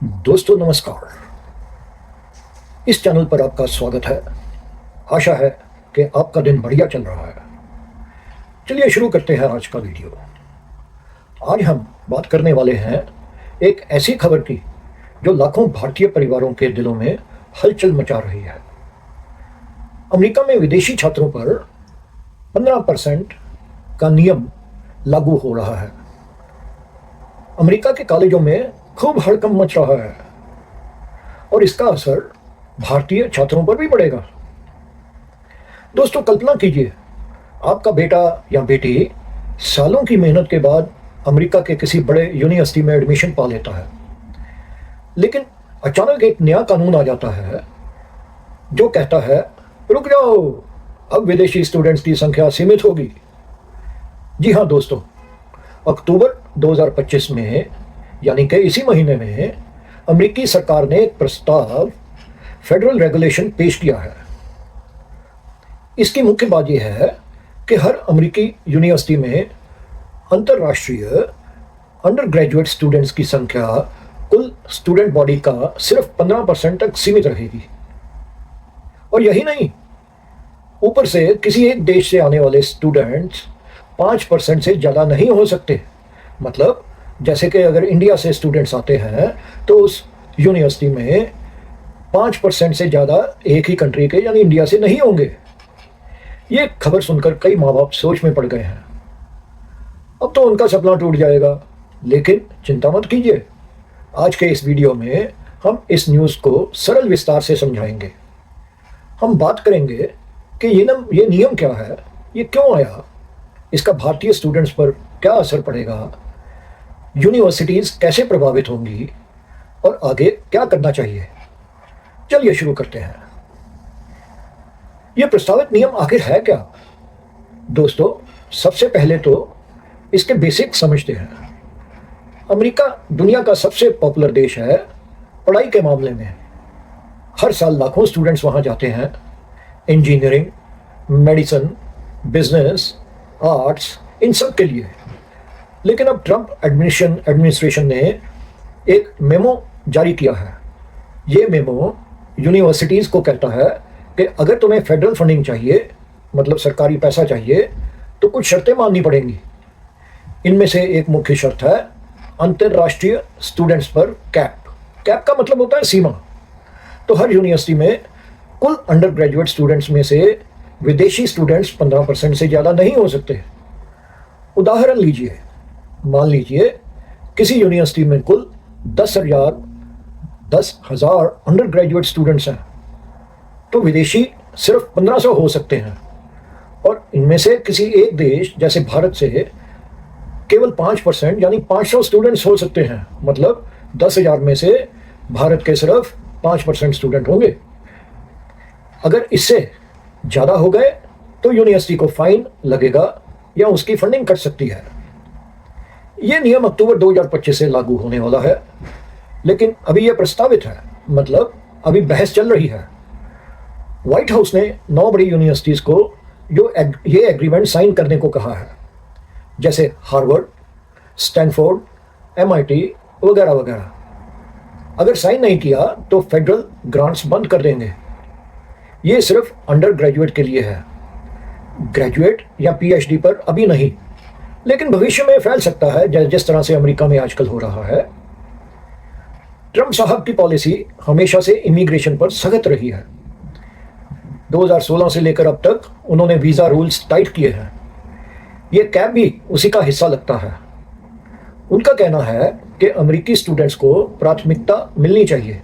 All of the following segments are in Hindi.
दोस्तों नमस्कार। इस चैनल पर आपका स्वागत है। आशा है कि आपका दिन बढ़िया चल रहा है। चलिए शुरू करते हैं आज का वीडियो। आज हम बात करने वाले हैं एक ऐसी खबर की जो लाखों भारतीय परिवारों के दिलों में हलचल मचा रही है। अमेरिका में विदेशी छात्रों पर 15% का नियम लागू हो रहा है। अमेरिका के कॉलेजों में खूब हड़कंप मच रहा है और इसका असर भारतीय छात्रों पर भी पड़ेगा। दोस्तों कल्पना कीजिए, आपका बेटा या बेटी सालों की मेहनत के बाद अमेरिका के किसी बड़े यूनिवर्सिटी में एडमिशन पा लेता है, लेकिन अचानक एक नया कानून आ जाता है जो कहता है रुक जाओ, अब विदेशी स्टूडेंट्स की संख्या सीमित होगी। जी हाँ दोस्तों, अक्टूबर 2025 में यानी कि इसी महीने में अमेरिकी सरकार ने एक प्रस्ताव फेडरल रेगुलेशन पेश किया है। इसकी मुख्य बात यह है कि हर अमेरिकी यूनिवर्सिटी में अंतर्राष्ट्रीय अंडर ग्रेजुएट स्टूडेंट्स की संख्या कुल स्टूडेंट बॉडी का सिर्फ 15% तक सीमित रहेगी। और यही नहीं, ऊपर से किसी एक देश से आने वाले स्टूडेंट्स 5% से ज़्यादा नहीं हो सकते। मतलब जैसे कि अगर इंडिया से स्टूडेंट्स आते हैं तो उस यूनिवर्सिटी में 5% से ज़्यादा एक ही कंट्री के यानी इंडिया से नहीं होंगे। ये खबर सुनकर कई माँ बाप सोच में पड़ गए हैं। अब तो उनका सपना टूट जाएगा, लेकिन चिंता मत कीजिए। आज के इस वीडियो में हम इस न्यूज़ को सरल विस्तार से समझाएंगे। हम बात करेंगे कि ये नियम क्या है, ये क्यों आया, इसका भारतीय स्टूडेंट्स पर क्या असर पड़ेगा, यूनिवर्सिटीज़ कैसे प्रभावित होंगी और आगे क्या करना चाहिए। चलिए शुरू करते हैं। यह प्रस्तावित नियम आखिर है क्या? दोस्तों सबसे पहले तो इसके बेसिक समझते हैं। अमेरिका दुनिया का सबसे पॉपुलर देश है पढ़ाई के मामले में। हर साल लाखों स्टूडेंट्स वहां जाते हैं, इंजीनियरिंग, मेडिसिन, बिजनेस, आर्ट्स, इन सब के लिए। लेकिन अब ट्रंप एडमिनिस्ट्रेशन ने एक मेमो जारी किया है। ये मेमो यूनिवर्सिटीज़ को कहता है कि अगर तुम्हें फेडरल फंडिंग चाहिए, मतलब सरकारी पैसा चाहिए, तो कुछ शर्तें माननी पड़ेंगी। इनमें से एक मुख्य शर्त है अंतर्राष्ट्रीय स्टूडेंट्स पर कैप। कैप का मतलब होता है सीमा। तो हर यूनिवर्सिटी में कुल अंडर ग्रेजुएट स्टूडेंट्स में से विदेशी स्टूडेंट्स 15% से ज़्यादा नहीं हो सकते। उदाहरण लीजिए, मान लीजिए किसी यूनिवर्सिटी में कुल 10,000 अंडर ग्रेजुएट स्टूडेंट्स हैं, तो विदेशी सिर्फ 1500 हो सकते हैं। और इनमें से किसी एक देश जैसे भारत से केवल 5% यानी 500 स्टूडेंट्स हो सकते हैं। मतलब 10,000 में से भारत के सिर्फ 5% स्टूडेंट होंगे। अगर इससे ज़्यादा हो गए तो यूनिवर्सिटी को फाइन लगेगा या उसकी फंडिंग कट सकती है। यह नियम अक्टूबर 2025 से लागू होने वाला है, लेकिन अभी यह प्रस्तावित है, मतलब अभी बहस चल रही है। व्हाइट हाउस ने 9 बड़ी यूनिवर्सिटीज़ को ये एग्रीमेंट साइन करने को कहा है, जैसे हार्वर्ड, स्टैनफोर्ड, MIT वगैरह वगैरह। अगर साइन नहीं किया तो फेडरल ग्रांट्स बंद कर देंगे। ये सिर्फ अंडर ग्रेजुएट के लिए है, ग्रेजुएट या PhD पर अभी नहीं, लेकिन भविष्य में फैल सकता है, जिस तरह से अमेरिका में आजकल हो रहा है। ट्रंप साहब की पॉलिसी हमेशा से इमिग्रेशन पर सख्त रही है। 2016 से लेकर अब तक उन्होंने वीज़ा रूल्स टाइट किए हैं। ये कैप भी उसी का हिस्सा लगता है। उनका कहना है कि अमेरिकी स्टूडेंट्स को प्राथमिकता मिलनी चाहिए।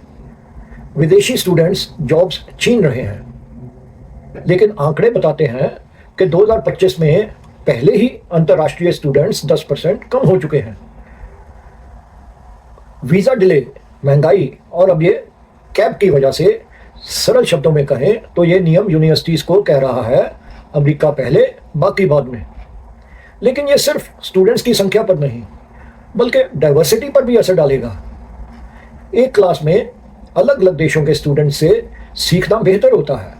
विदेशी स्टूडेंट्स जॉब्स छीन रहे हैं, लेकिन आंकड़े बताते हैं कि 2025 में पहले ही अंतर्राष्ट्रीय स्टूडेंट्स 10% कम हो चुके हैं। वीज़ा डिले, महंगाई और अब ये कैप की वजह से, सरल शब्दों में कहें तो ये नियम यूनिवर्सिटीज़ को कह रहा है अमेरिका पहले बाकी बाद में। लेकिन ये सिर्फ स्टूडेंट्स की संख्या पर नहीं बल्कि डाइवर्सिटी पर भी असर डालेगा। एक क्लास में अलग अलग देशों के स्टूडेंट्स से सीखना बेहतर होता है,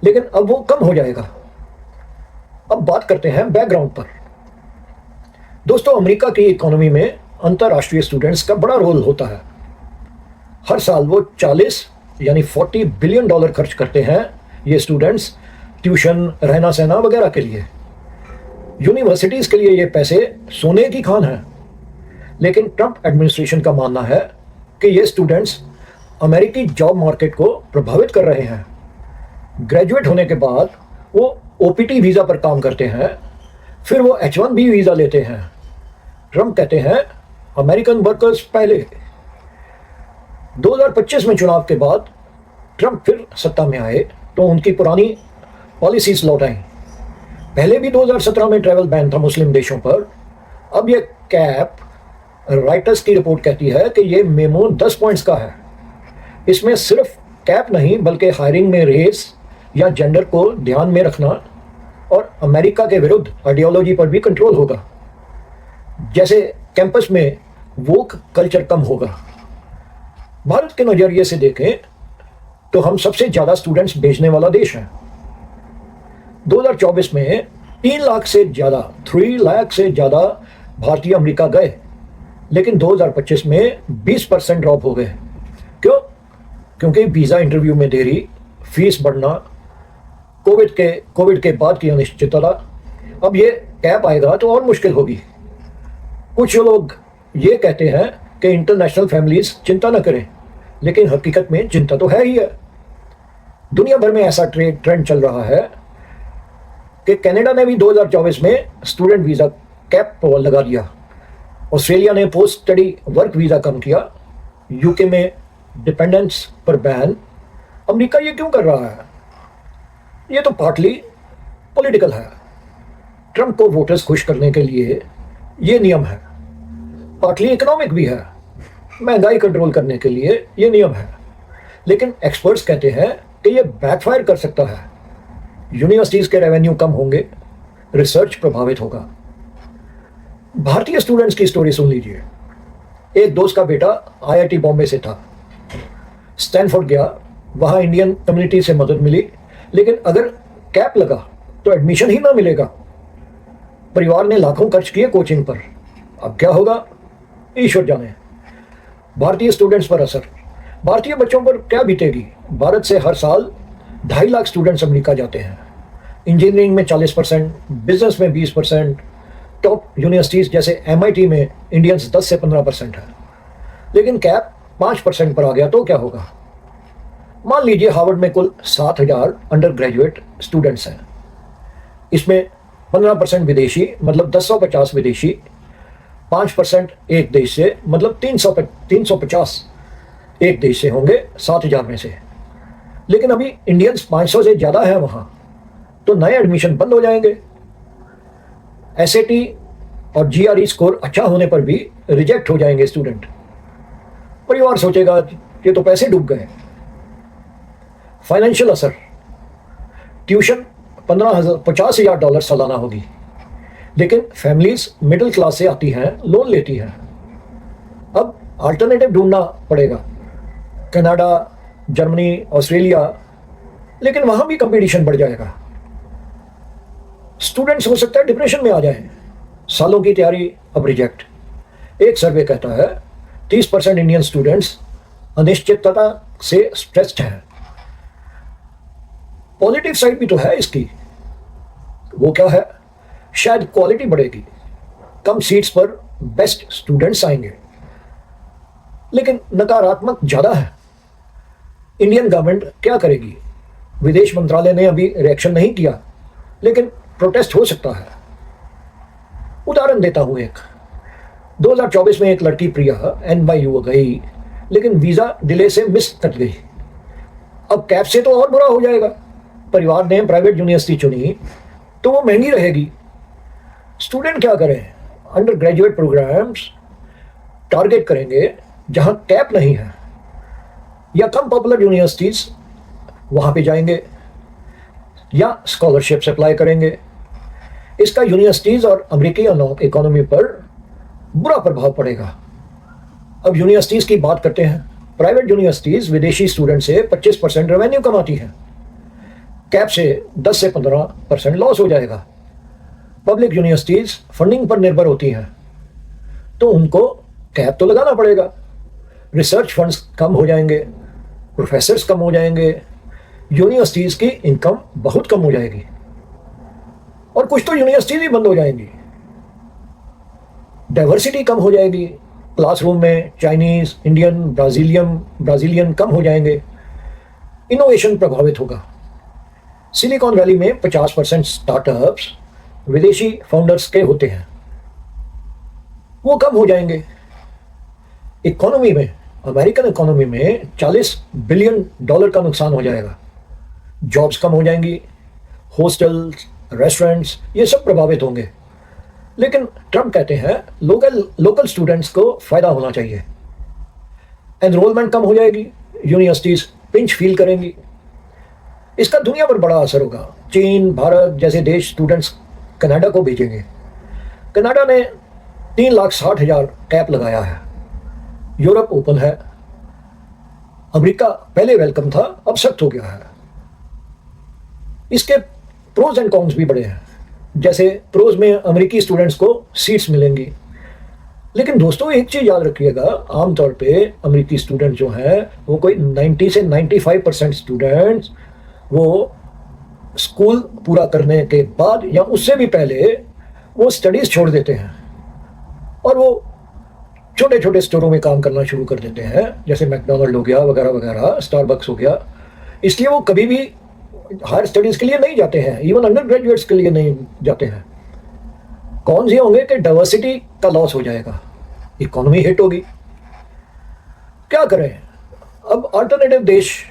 लेकिन अब वो कम हो जाएगा। अब बात करते हैं बैकग्राउंड पर। दोस्तों अमेरिका की इकोनॉमी में अंतर्राष्ट्रीय स्टूडेंट्स का बड़ा रोल होता है। हर साल वो 40 यानी $40 बिलियन खर्च करते हैं ये स्टूडेंट्स ट्यूशन, रहना सहना वगैरह के लिए। यूनिवर्सिटीज के लिए ये पैसे सोने की खान है। लेकिन ट्रंप एडमिनिस्ट्रेशन का मानना है कि ये स्टूडेंट्स अमेरिकी जॉब मार्केट को प्रभावित कर रहे हैं। ग्रेजुएट होने के बाद वो ओपीटी वीज़ा पर काम करते हैं, फिर वो H1B वीज़ा लेते हैं। ट्रंप कहते हैं अमेरिकन वर्कर्स पहले। 2025 में चुनाव के बाद ट्रंप फिर सत्ता में आए तो उनकी पुरानी पॉलिसीज लौट आई। पहले भी 2017 में ट्रैवल बैन था मुस्लिम देशों पर। अब ये कैप, राइटर्स की रिपोर्ट कहती है कि ये मेमो 10 पॉइंट्स का है। इसमें सिर्फ कैप नहीं बल्कि हायरिंग में रेस या जेंडर को ध्यान में रखना और अमेरिका के विरुद्ध आइडियोलॉजी पर भी कंट्रोल होगा। जैसे कैंपस में वोक कल्चर कम होगा। भारत के नजरिए से देखें तो हम सबसे ज्यादा स्टूडेंट्स भेजने वाला देश है। 2024 में 3 लाख से ज्यादा भारतीय अमेरिका गए, लेकिन 2025 में 20% ड्रॉप हो गए। क्यों? क्योंकि वीजा इंटरव्यू में देरी, फीस बढ़ना, कोविड के बाद की अनिश्चितता। अब ये कैप आएगा तो और मुश्किल होगी। कुछ लोग ये कहते हैं कि इंटरनेशनल फैमिलीज चिंता न करें, लेकिन हकीकत में चिंता तो है ही है। दुनिया भर में ऐसा ट्रेंड चल रहा है कि कनाडा ने भी 2024 में स्टूडेंट वीज़ा कैप लगा दिया। ऑस्ट्रेलिया ने पोस्ट स्टडी वर्क वीज़ा कम किया। यूके में डिपेंडेंस पर बैन। अमेरिका ये क्यों कर रहा है? ये तो पार्टली पॉलिटिकल है। ट्रंप को वोटर्स खुश करने के लिए ये नियम है। पार्टली इकोनॉमिक भी है। महंगाई कंट्रोल करने के लिए ये नियम है। लेकिन एक्सपर्ट्स कहते हैं कि ये बैकफायर कर सकता है। यूनिवर्सिटीज के रेवेन्यू कम होंगे, रिसर्च प्रभावित होगा। भारतीय स्टूडेंट्स की स्टोरी सुन लीजिए। एक दोस्त का बेटा आईआईटी बॉम्बे से था, स्टैनफोर्ड गया, वहां इंडियन कम्युनिटी से मदद मिली, लेकिन अगर कैप लगा तो एडमिशन ही ना मिलेगा। परिवार ने लाखों खर्च किए कोचिंग पर। अब क्या होगा ईश्वर जाने। भारतीय स्टूडेंट्स पर असर, भारतीय बच्चों पर क्या बीतेगी? भारत से हर साल 2.5 लाख स्टूडेंट्स अमेरिका जाते हैं। इंजीनियरिंग में 40%, बिजनेस में 20%, टॉप यूनिवर्सिटीज जैसे MIT में इंडियंस 10 से 15% है। लेकिन कैप 5% पर आ गया तो क्या होगा? मान लीजिए हार्वर्ड में कुल 7,000 अंडर ग्रेजुएट स्टूडेंट्स हैं। इसमें 15% विदेशी, मतलब 1050 विदेशी, 5% एक देश से, मतलब 350 एक देश से होंगे 7,000 में से। लेकिन अभी इंडियंस 500 से ज़्यादा है वहाँ, तो नए एडमिशन बंद हो जाएंगे। SAT और GRE स्कोर अच्छा होने पर भी रिजेक्ट हो जाएंगे स्टूडेंट। परिवार सोचेगा ये तो पैसे डूब गए। फाइनेंशियल असर, ट्यूशन $50,000 सालाना होगी, लेकिन फैमिलीज मिडिल क्लास से आती हैं, लोन लेती हैं। अब अल्टरनेटिव ढूंढना पड़ेगा, कनाडा, जर्मनी, ऑस्ट्रेलिया, लेकिन वहां भी कंपटीशन बढ़ जाएगा। स्टूडेंट्स हो सकता है डिप्रेशन में आ जाएं। सालों की तैयारी अब रिजेक्ट। एक सर्वे कहता है 30% इंडियन स्टूडेंट्स अनिश्चितता से स्ट्रेस्ड हैं। पॉजिटिव साइड भी तो है इसकी। वो क्या है? शायद क्वालिटी बढ़ेगी, कम सीट्स पर बेस्ट स्टूडेंट्स आएंगे। लेकिन नकारात्मक ज्यादा है। इंडियन गवर्नमेंट क्या करेगी? विदेश मंत्रालय ने अभी रिएक्शन नहीं किया, लेकिन प्रोटेस्ट हो सकता है। उदाहरण देता हूं एक। 2024 में एक लड़की प्रिया NYU गई, लेकिन वीजा डिले से मिस कर गई। अब कैप से तो और बुरा हो जाएगा। परिवार ने प्राइवेट यूनिवर्सिटी चुनी तो वो महंगी रहेगी। स्टूडेंट क्या करें? अंडर ग्रेजुएट प्रोग्राम्स टारगेट करेंगे जहां कैप नहीं है, या कम पॉपुलर यूनिवर्सिटीज वहां पे जाएंगे, या स्कॉलरशिप्स अप्लाई करेंगे। इसका यूनिवर्सिटीज और अमेरिकी इकोनॉमी पर बुरा प्रभाव पड़ेगा। अब यूनिवर्सिटीज की बात करते हैं। प्राइवेट यूनिवर्सिटीज विदेशी स्टूडेंट से 25% रेवेन्यू कमाती हैं। कैप से 10 से 15% लॉस हो जाएगा। पब्लिक यूनिवर्सिटीज फंडिंग पर निर्भर होती हैं, तो उनको कैप तो लगाना पड़ेगा। रिसर्च फंड्स कम हो जाएंगे, प्रोफेसर्स कम हो जाएंगे, यूनिवर्सिटीज़ की इनकम बहुत कम हो जाएगी और कुछ तो यूनिवर्सिटीज़ ही बंद हो जाएंगी। डाइवर्सिटी कम हो जाएगी, क्लासरूम में चाइनीज़, इंडियन, ब्राज़ीलियन कम हो जाएंगे, इनोवेशन प्रभावित होगा। सिलिकॉन वैली में 50% स्टार्टअप्स विदेशी फाउंडर्स के होते हैं, वो कम हो जाएंगे। इकोनॉमी में, अमेरिकन इकोनॉमी में $40 बिलियन का नुकसान हो जाएगा। जॉब्स कम हो जाएंगी, हॉस्टल्स, रेस्टोरेंट्स ये सब प्रभावित होंगे। लेकिन ट्रम्प कहते हैं लोकल स्टूडेंट्स को फ़ायदा होना चाहिए। एनरोलमेंट कम हो जाएगी, यूनिवर्सिटीज़ पिंच फील करेंगी। इसका दुनिया पर बड़ा असर होगा। चीन, भारत जैसे देश स्टूडेंट्स कनाडा को भेजेंगे। कनाडा ने 3,60,000 कैप लगाया है। यूरोप ओपन है। अमेरिका पहले वेलकम था, अब सख्त हो गया है। इसके प्रोज एंड कॉन्स भी बड़े हैं। जैसे प्रोज में अमेरिकी स्टूडेंट्स को सीट्स मिलेंगी, लेकिन दोस्तों एक चीज़ याद रखिएगा, आमतौर पे अमेरिकी स्टूडेंट जो हैं वो कोई 90 से 95% स्टूडेंट्स वो स्कूल पूरा करने के बाद या उससे भी पहले वो स्टडीज़ छोड़ देते हैं और वो छोटे छोटे स्टोरों में काम करना शुरू कर देते हैं, जैसे मैकडोनल्ड हो गया वगैरह वगैरह, स्टारबक्स हो गया। इसलिए वो कभी भी हायर स्टडीज़ के लिए नहीं जाते हैं, इवन अंडर ग्रेजुएट्स के लिए नहीं जाते हैं। कौन से होंगे कि डाइवर्सिटी का लॉस हो जाएगा, इकोनॉमी हिट होगी। क्या करें अब? अल्टरनेटिव देश,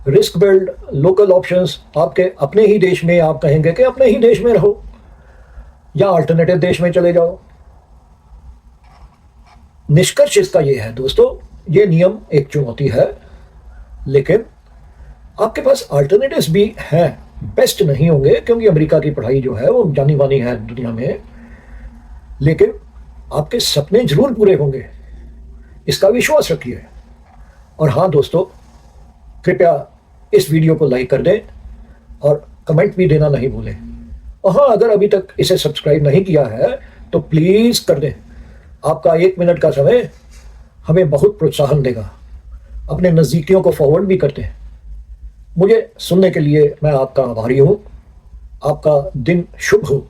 रिस्क बिल्ड, लोकल ऑप्शंस। आपके अपने ही देश में आप कहेंगे कि अपने ही देश में रहो या अल्टरनेटिव देश में चले जाओ। निष्कर्ष इसका ये है दोस्तों, ये नियम एक चुनौती है, लेकिन आपके पास अल्टरनेटिव्स भी हैं। बेस्ट नहीं होंगे क्योंकि अमेरिका की पढ़ाई जो है वो जानी मानी है दुनिया में, लेकिन आपके सपने जरूर पूरे होंगे, इसका विश्वास रखिए। और हाँ दोस्तों, कृपया इस वीडियो को लाइक कर दें और कमेंट भी देना नहीं भूलें। और हाँ, अगर अभी तक इसे सब्सक्राइब नहीं किया है तो प्लीज़ कर दें। आपका 1 मिनट का समय हमें बहुत प्रोत्साहन देगा। अपने नज़दीकियों को फॉरवर्ड भी करते हैं। मुझे सुनने के लिए मैं आपका आभारी हूँ। आपका दिन शुभ हो,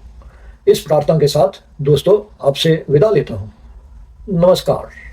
इस प्रार्थना के साथ दोस्तों आपसे विदा लेता हूँ। नमस्कार।